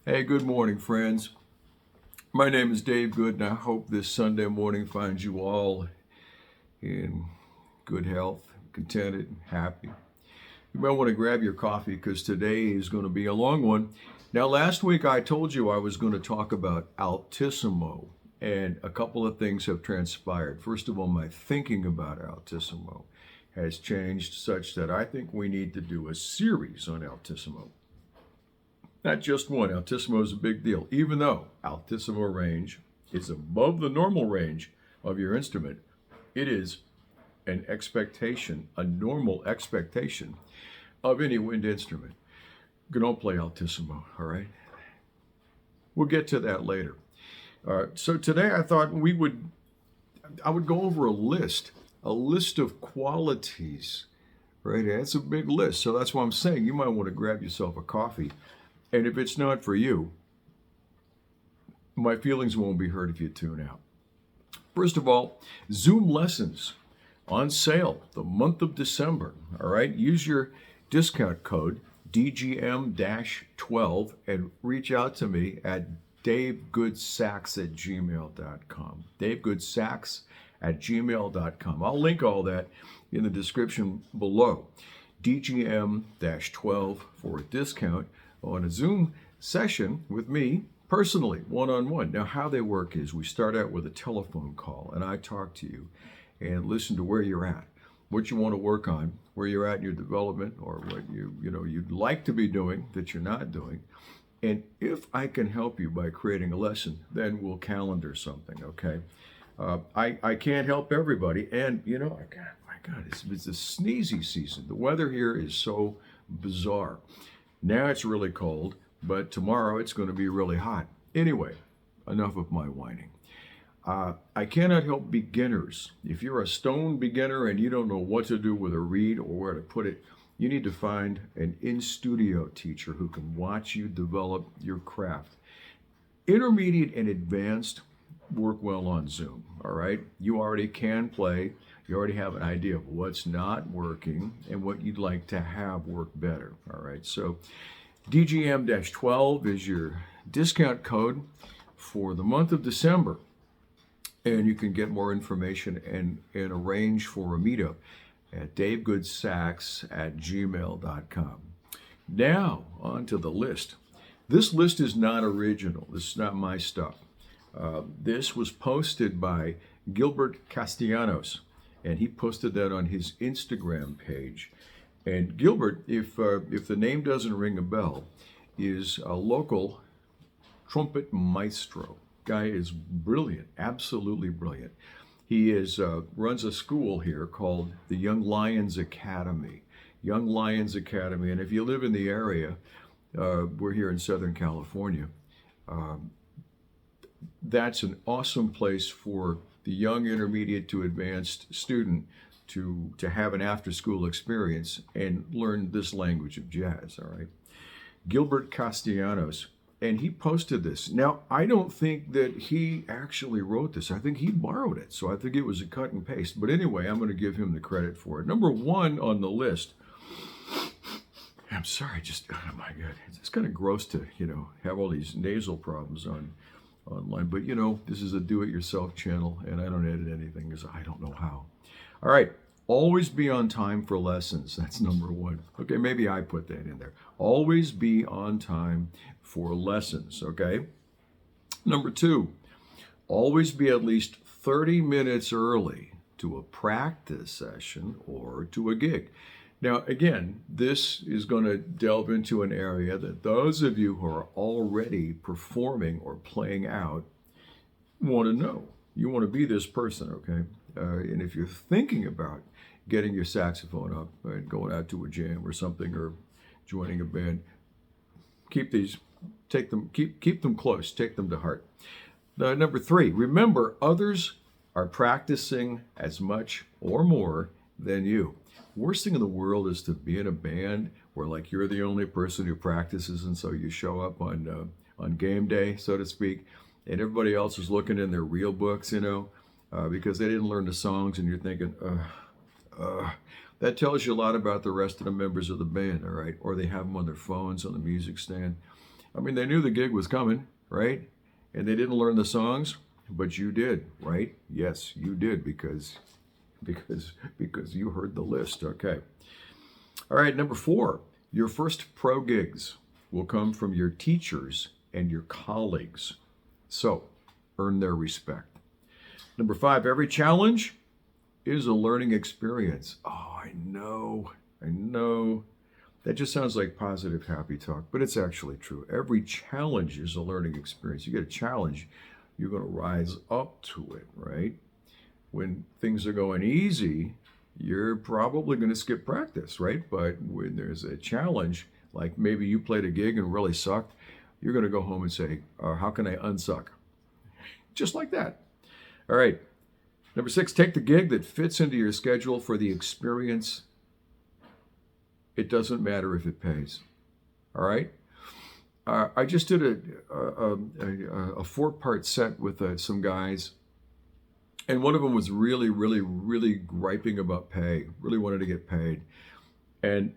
Hey, good morning, friends. My name is Dave Good, and I hope this Sunday morning finds you all in good health, contented, happy. You might want to grab your coffee because today is going to be a long one. Now, last week I told you I was going to talk about Altissimo, and a couple of things have transpired. First of all, my thinking about Altissimo has changed such that I think we need to do a series on Altissimo. Not just one. Altissimo is a big deal. Even though Altissimo range is above the normal range of your instrument, it is an expectation, a normal expectation of any wind instrument. Don't play Altissimo, all right? We'll get to that later. So today I thought I would go over a list of qualities, right? It's a big list. So that's why I'm saying you might want to grab yourself a coffee. And if it's not for you, my feelings won't be hurt if you tune out. First of all, Zoom lessons on sale the month of December. All right, use your discount code DGM-12 and reach out to me at davegoodsacks@gmail.com. davegoodsacks@gmail.com. I'll link all that in the description below. DGM-12 for a discount on a Zoom session with me personally, one-on-one. Now, how they work is we start out with a telephone call, and I talk to you and listen to where you're at, what you want to work on, where you're at in your development, or what you'd like to be doing that you're not doing. And if I can help you by creating a lesson, then we'll calendar something, okay? I can't help everybody, and my God, it's a sneezy season. The weather here is so bizarre. Now it's really cold, but tomorrow it's going to be really hot. Anyway, enough of my whining. I cannot help beginners. If you're a stone beginner and you don't know what to do with a reed or where to put it, you need to find an in-studio teacher who can watch you develop your craft. Intermediate and advanced work well on Zoom, all right? You already can play. You already have an idea of what's not working and what you'd like to have work better, all right? So DGM-12 is your discount code for the month of December, and you can get more information and arrange for a meetup at davegoodsacks@gmail.com. Now, on to the list. This list is not original. This is not my stuff. This was posted by Gilbert Castellanos, and he posted that on his Instagram page. And Gilbert, if the name doesn't ring a bell, is a local trumpet maestro. Guy is brilliant, absolutely brilliant. He runs a school here called the Young Lions Academy. Young Lions Academy, and if you live in the area, we're here in Southern California. That's an awesome place for the young intermediate to advanced student to have an after-school experience and learn this language of jazz, all right? Gilbert Castellanos, and he posted this. Now, I don't think that he actually wrote this. I think he borrowed it, so I think it was a cut and paste. But anyway, I'm going to give him the credit for it. Number one on the list, I'm sorry, oh my God, it's kind of gross to, have all these nasal problems online. But, this is a do-it-yourself channel, and I don't edit anything because I don't know how. All right, always be on time for lessons. That's number one. Okay, maybe I put that in there. Always be on time for lessons, okay? Number two, always be at least 30 minutes early to a practice session or to a gig. Now, again, this is going to delve into an area that those of you who are already performing or playing out want to know. You want to be this person, okay? And if you're thinking about getting your saxophone up and going out to a jam or something, or joining a band, keep them close, take them to heart. Number three, remember others are practicing as much or more than you. Worst thing in the world is to be in a band where you're the only person who practices, and so you show up on game day, so to speak, and everybody else is looking in their real books, because they didn't learn the songs, and you're thinking, that tells you a lot about the rest of the members of the band, all right? Or they have them on their phones on the music stand. I mean, they knew the gig was coming, right? And they didn't learn the songs, but you did, right? Yes, you did because you heard the list. Okay. All right, number 4, your first pro gigs will come from your teachers and your colleagues. So, earn their respect. Number 5, every challenge is a learning experience. Oh, I know. That just sounds like positive, happy talk, but it's actually true. Every challenge is a learning experience. You get a challenge, you're going to rise up to it, right? When things are going easy, you're probably going to skip practice, right? But when there's a challenge, like maybe you played a gig and really sucked, you're going to go home and say, how can I unsuck? Just like that. All right. Number 6, take the gig that fits into your schedule for the experience. It doesn't matter if it pays. All right. I just did a 4-part set with some guys, and one of them was really griping about pay. Really wanted to get paid, and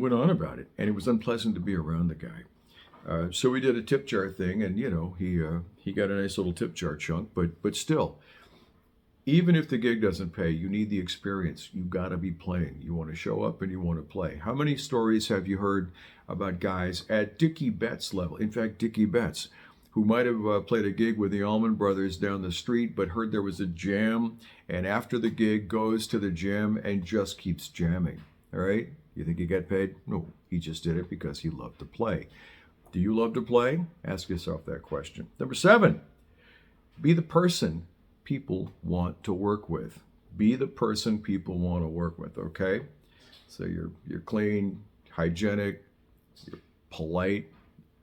went on about it. And it was unpleasant to be around the guy. So we did a tip jar thing, and he got a nice little tip jar chunk. But still, even if the gig doesn't pay, you need the experience. You got to be playing. You want to show up and you want to play. How many stories have you heard about guys at Dickie Betts level? In fact, Dickie Betts, who might have played a gig with the Allman Brothers down the street, but heard there was a jam, and after the gig goes to the jam and just keeps jamming. All right? You think he got paid? No, he just did it because he loved to play. Do you love to play? Ask yourself that question. Number 7, be the person people want to work with. Be the person people want to work with, okay? So you're clean, hygienic, you're polite,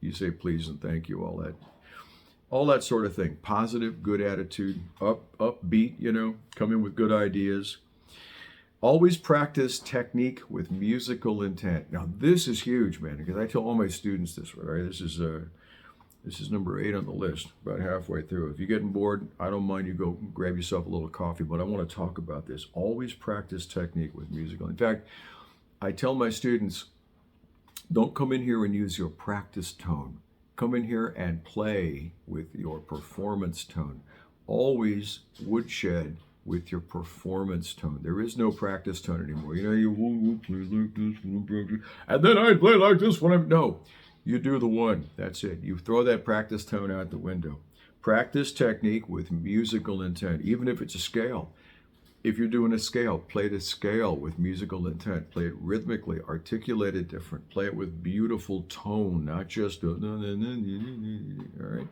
you say please and thank you, all that sort of thing. Positive, good attitude, upbeat, come in with good ideas. Always practice technique with musical intent. Now this is huge, man, because I tell all my students this, right? This is number 8 on the list, about halfway through. If you're getting bored, I don't mind you go grab yourself a little coffee, but I want to talk about this. Always practice technique with musical. In fact, I tell my students, don't come in here and use your practice tone. Come in here and play with your performance tone. Always woodshed with your performance tone. There is no practice tone anymore. You will play like this, and then I play like this when I'm... No. You do the one. That's it. You throw that practice tone out the window. Practice technique with musical intent, even if it's a scale. If you're doing a scale, play the scale with musical intent. Play it rhythmically, articulate it different. Play it with beautiful tone, not just all right.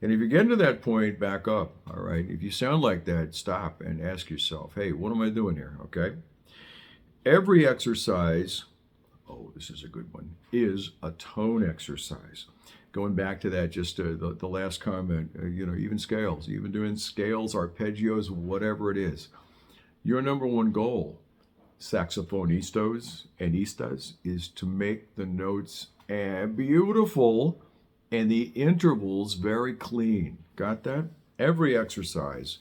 And if you get to that point, back up. All right. If you sound like that, stop and ask yourself, hey, what am I doing here? Okay. Every exercise, this is a good one, is a tone exercise. Going back to that, just the last comment, even scales, even doing scales, arpeggios, whatever it is. Your number one goal, saxophonistas and istas, is to make the notes beautiful and the intervals very clean. Got that? Every exercise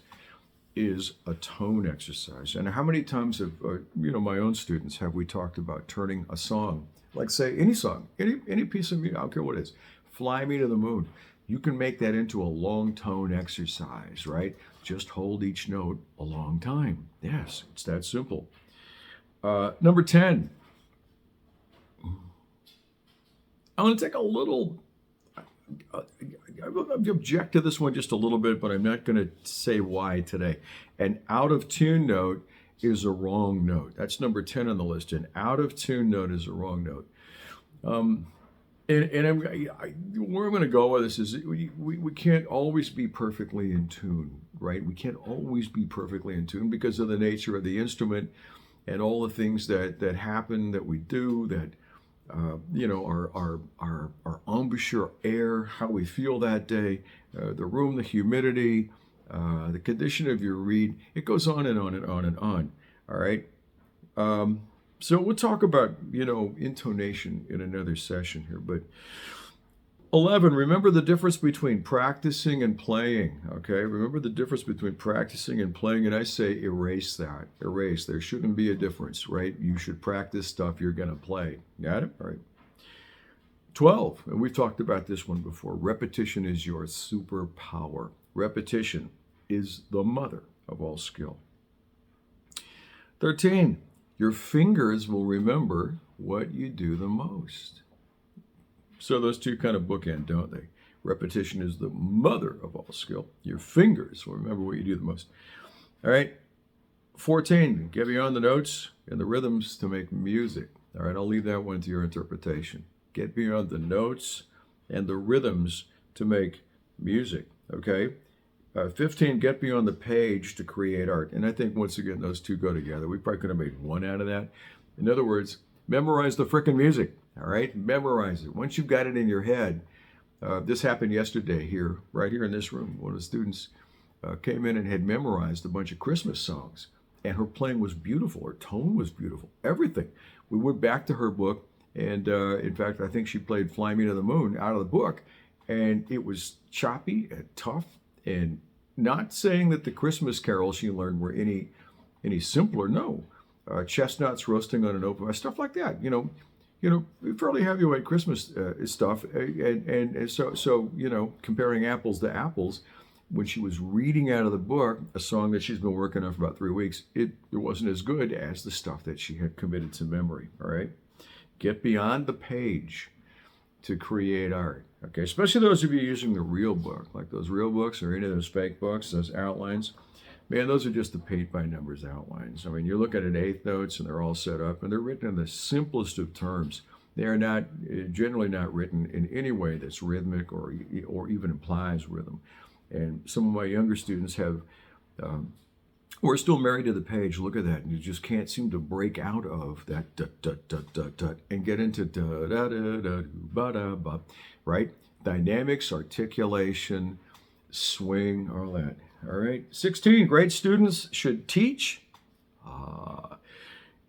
is a tone exercise. And how many times have, my own students, have we talked about turning a song, like say any song, any piece of music, I don't care what it is, Fly Me to the Moon. You can make that into a long tone exercise, right? Just hold each note a long time. Yes, it's that simple. Number 10. I'm going to take a little... I object to this one just a little bit, but I'm not going to say why today. An out of tune note is a wrong note. That's number 10 on the list. An out of tune note is a wrong note. Where I'm going to go with this is we can't always be perfectly in tune, right? We can't always be perfectly in tune because of the nature of the instrument and all the things that happen, that we do, that our embouchure air, how we feel that day, the room, the humidity, the condition of your reed. It goes on and on and on and on. All right. So we'll talk about, intonation in another session here. But 11, remember the difference between practicing and playing, okay? Remember the difference between practicing and playing, and I say erase that. Erase. There shouldn't be a difference, right? You should practice stuff you're going to play. Got it? All right. 12, and we've talked about this one before. Repetition is your superpower. Repetition is the mother of all skill. 13, your fingers will remember what you do the most. So those two kind of bookend, don't they? Repetition is the mother of all skill. Your fingers will remember what you do the most. All right. 14, get beyond the notes and the rhythms to make music. All right, I'll leave that one to your interpretation. Get beyond the notes and the rhythms to make music. Okay. 15, get beyond the page to create art. And I think, once again, those two go together. We probably could have made one out of that. In other words, memorize the frickin' music. All right, memorize it. Once you've got it in your head, this happened yesterday here, right here in this room. One of the students came in and had memorized a bunch of Christmas songs, and her playing was beautiful. Her tone was beautiful. Everything. We went back to her book, and in fact, I think she played "Fly Me to the Moon" out of the book, and it was choppy and tough. And not saying that the Christmas carols she learned were any simpler. No, chestnuts roasting on an open fire, stuff like that. Fairly heavyweight Christmas stuff. And so comparing apples to apples, when she was reading out of the book a song that she's been working on for about 3 weeks, it wasn't as good as the stuff that she had committed to memory. All right, get beyond the page to create art. Okay, especially those of you using the real book, like those real books or any of those fake books, those outlines. Man, those are just the paint by numbers outlines. I mean, you're looking at eighth notes and they're all set up and they're written in the simplest of terms. They are not generally not written in any way that's rhythmic or even implies rhythm. And some of my younger students have, we're still married to the page. Look at that. And you just can't seem to break out of that dut, dut, dut, dut, dut, and get into da, da, da, da, ba, da, ba, right? Dynamics, articulation, swing, all that. All right. 16, great students should teach.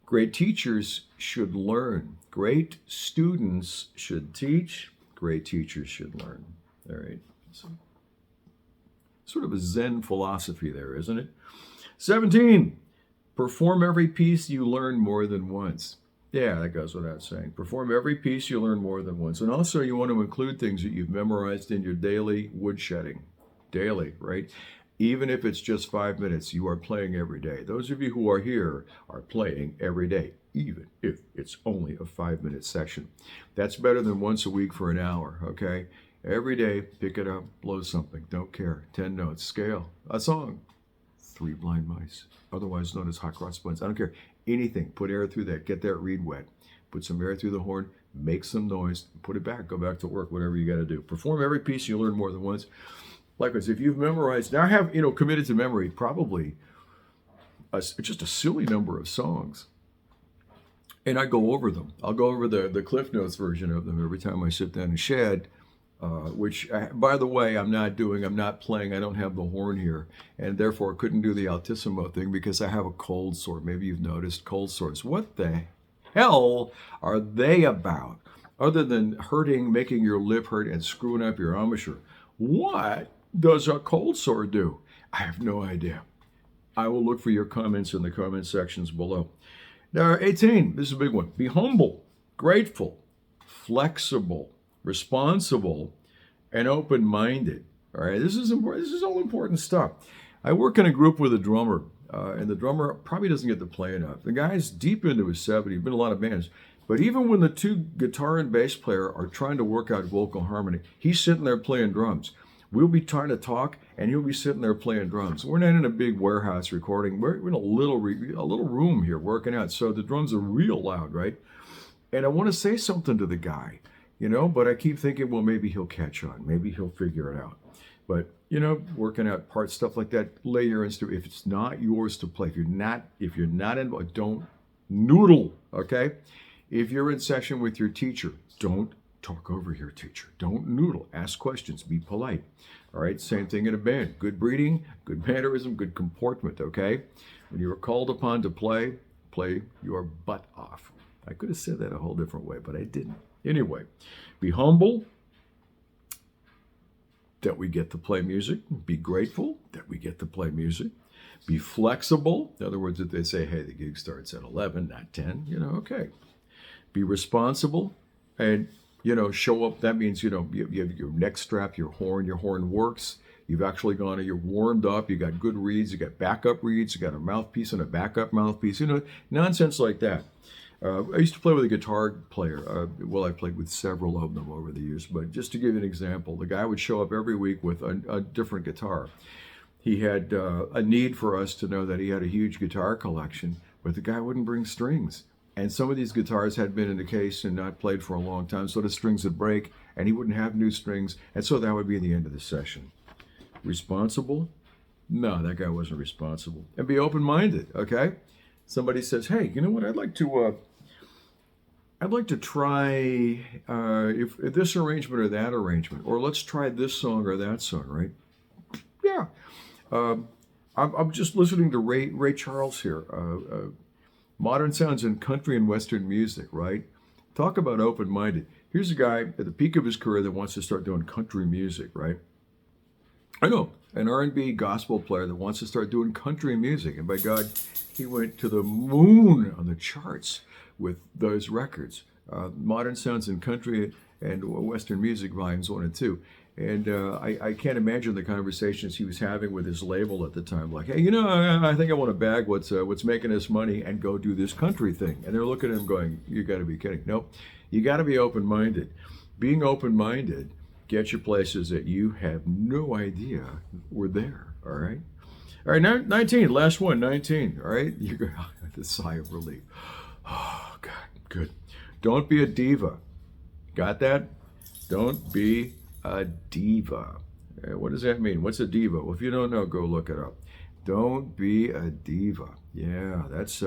Great teachers should learn. Great students should teach. Great teachers should learn. All right. So, sort of a Zen philosophy there, isn't it? 17, perform every piece you learn more than once. Yeah, that goes without saying. Perform every piece you learn more than once. And also you want to include things that you've memorized in your daily woodshedding. Daily, right? Even if it's just 5 minutes, you are playing every day. Those of you who are here are playing every day, even if it's only a 5-minute session. That's better than once a week for an hour, okay? Every day, pick it up, blow something, don't care. 10 notes, scale, a song. 3 blind mice, otherwise known as hot cross buns. I don't care. Anything, put air through that, get that reed wet. Put some air through the horn, make some noise, put it back, go back to work, whatever you got to do. Perform every piece you learn more than once. Likewise, if you've memorized, now I have, committed to memory probably just a silly number of songs. And I go over them. I'll go over the Cliff Notes version of them every time I sit down and shed, which, by the way, I'm not playing. I don't have the horn here. And therefore, I couldn't do the altissimo thing because I have a cold sore. Maybe you've noticed cold sores. What the hell are they about? Other than hurting, making your lip hurt, and screwing up your embouchure. What does a cold sore do? I have no idea. I will look for your comments in the comment sections below. Now, 18, this is a big one. Be humble, grateful, flexible, responsible, and open-minded. All right, this is important. This is all important stuff. I work in a group with a drummer, and the drummer probably doesn't get to play enough. The guy's deep into his 70s, been in a lot of bands. But even when the two guitar and bass player are trying to work out vocal harmony, he's sitting there playing drums. We'll be trying to talk, and he'll be sitting there playing drums. We're not in a big warehouse recording. We're in a little room here working out. So the drums are real loud, right? And I want to say something to the guy, but I keep thinking, well, maybe he'll catch on. Maybe he'll figure it out. But, working out parts, stuff like that, lay your instrument. If it's not yours to play, if you're not involved, don't noodle, okay? If you're in session with your teacher, don't talk over your teacher. Don't noodle. Ask questions. Be polite. All right. Same thing in a band. Good breeding, good mannerism, good comportment. Okay. When you are called upon to play your butt off. I could have said that a whole different way, but I didn't. Anyway, be humble that we get to play music. Be grateful that we get to play music. Be flexible. In other words, if they say, hey, the gig starts at 11, not 10, okay. Be responsible. And show up. That means, you have your neck strap, your horn works. You've actually gone, you're warmed up, you got good reeds, you got backup reeds, you got a mouthpiece and a backup mouthpiece, nonsense like that. I used to play with a guitar player. I played with several of them over the years, but just to give you an example, the guy would show up every week with a different guitar. He had a need for us to know that he had a huge guitar collection, but the guy wouldn't bring strings. And some of these guitars had been in the case and not played for a long time, so the strings would break, and he wouldn't have new strings, and so that would be the end of the session. Responsible? No, that guy wasn't responsible. And be open-minded, okay? Somebody says, "Hey, you know what? I'd like to try if this arrangement or that arrangement, or let's try this song or that song, right?" Yeah. I'm just listening to Ray Charles here. Modern sounds in country and Western music, right? Talk about open-minded. Here's a guy at the peak of his career that wants to start doing country music, right? I know, an R&B gospel player that wants to start doing country music. And by God, he went to the moon on the charts with those records. Modern Sounds in Country and Western Music, Volumes 1 and 2. And I can't imagine the conversations he was having with his label at the time. Like, "Hey, I think I want to bag what's making us money and go do this country thing." And they're looking at him going, "You got to be kidding." Nope. You got to be open-minded. Being open-minded gets you places that you have no idea were there. All right. All right. 19. Last one. 19. All right. You're going to sigh of relief. Oh, God. Good. Don't be a diva. Got that? Don't be a diva. What does that mean? What's a diva? Well, if you don't know, go look it up. Don't be a diva. Yeah, that's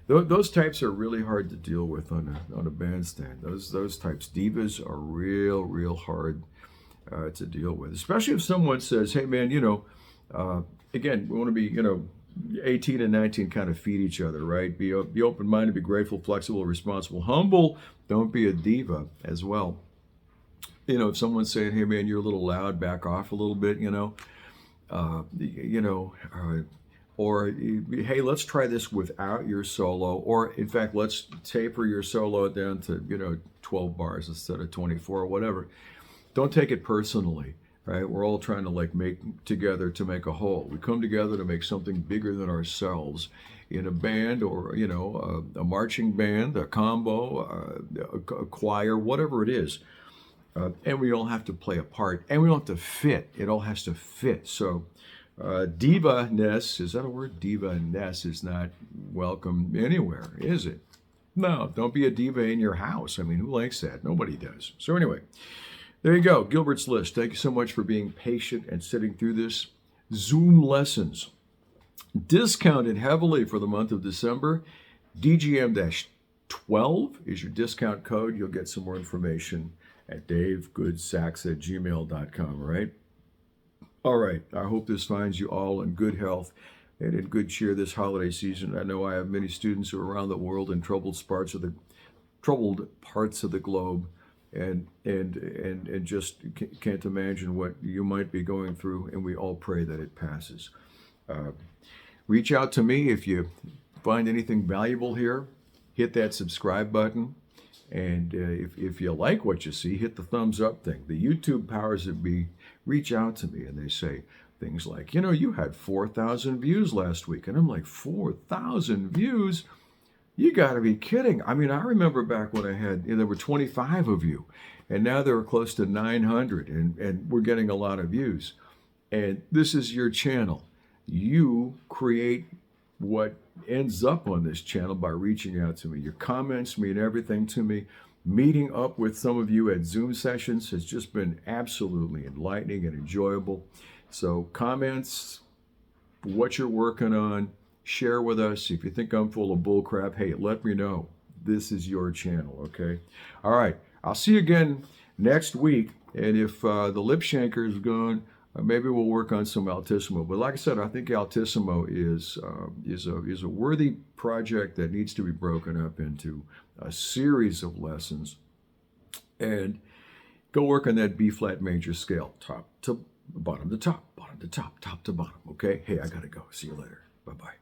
those types are really hard to deal with on a bandstand. Those types, divas, are real hard to deal with, especially if someone says, "Hey, man, again, we want to be, 18 and 19 kind of feed each other, right? Be open-minded, be grateful, flexible, responsible, humble. Don't be a diva as well." If someone's saying, "Hey, man, you're a little loud, back off a little bit," or, "Hey, let's try this without your solo," or in fact, let's taper your solo down to, 12 bars instead of 24 or whatever. Don't take it personally, right? We're all trying to make together to make a whole. We come together to make something bigger than ourselves in a band or, a marching band, a combo, a choir, whatever it is. And we all have to play a part, and we all have to fit. It all has to fit. So diva-ness, is that a word? Diva-ness is not welcome anywhere, is it? No, don't be a diva in your house. I mean, who likes that? Nobody does. So anyway, there you go, Gilbert's List. Thank you so much for being patient and sitting through this. Zoom lessons. Discounted heavily for the month of December. DGM-12 is your discount code. You'll get some more information at davegoodsacks@gmail.com, right? All right. I hope this finds you all in good health and in good cheer this holiday season. I know I have many students who are around the world in troubled parts of the globe, and just can't imagine what you might be going through. And we all pray that it passes. Reach out to me if you find anything valuable here. Hit that subscribe button. And if you like what you see, hit the thumbs up thing. The YouTube powers that be reach out to me and they say things like, "You had 4,000 views last week." And I'm like, 4,000 views? You got to be kidding. I mean, I remember back when I had, there were 25 of you, and now there are close to 900, and we're getting a lot of views. And this is your channel. You create what ends up on this channel by reaching out to me. Your comments mean everything to me. Meeting up with some of you at Zoom sessions has just been absolutely enlightening and enjoyable. So comments, what you're working on, share with us. If you think I'm full of bull crap, hey, let me know. This is your channel, okay? All right, I'll see you again next week. And if the lip shanker is gone, maybe we'll work on some Altissimo. But like I said, I think Altissimo is a worthy project that needs to be broken up into a series of lessons. And go work on that B flat major scale, top to bottom to top, bottom to top, top to bottom. Okay? Hey, I gotta go. See you later. Bye-bye.